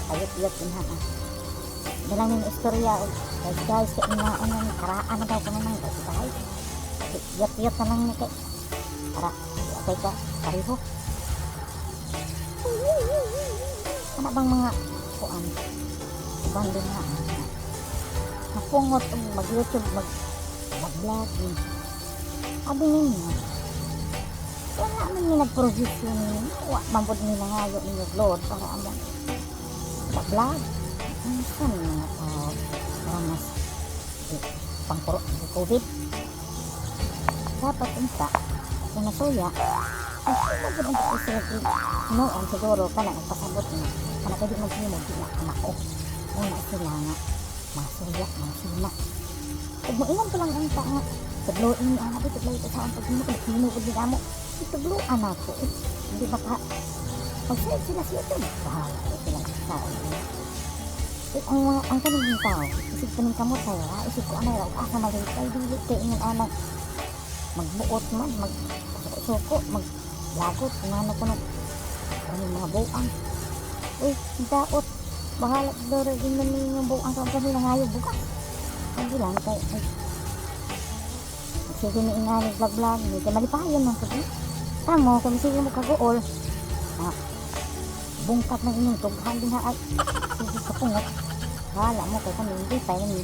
Kayot-yot yun ha. Dalang yung istorya. Guys, kaya ano, karaan na daw kami ng guys. Yot-yot na lang ni kay. Para, okay ka, pariho. Ano bang mga kuan? Ibang din na. Napungot mag-YouTube, mag-vlog. Sabi ninyo, wala man nyo nag-produce yun. Mambod nila nga yung upload para amon mag-vlog. Saan mga tao para mas pangpuro sa COVID. Dapat unta kung nasuya ay magod ang pag-isip noon siguro ka na nagpasabot na kana pwede mag-himog di na anak ko muna sila nga masuya, masina kung maingan ko lang unta nga tagluin ni anak ito tagluin sa ang pag-himog hinugod din amo itagluan ako hindi ba ka pag-save sila siya ito bahala sila sa ang kaniging tao isip ko ng kamot sa'yo ha isip ko anay asa maliit ay dilit kayo ng anak magbuot man magsuko maglagot kung ano ko mga buang daot bahala doro din man yung buang sa kanila ngayon bukas hindi lang kay sige ni ingani vlog hindi ka malipayan man ko tamo kung sige mo kagool bungkat ng inyong tughan din ha ay sige kapungot bahala mo kay kami hindi tayo ni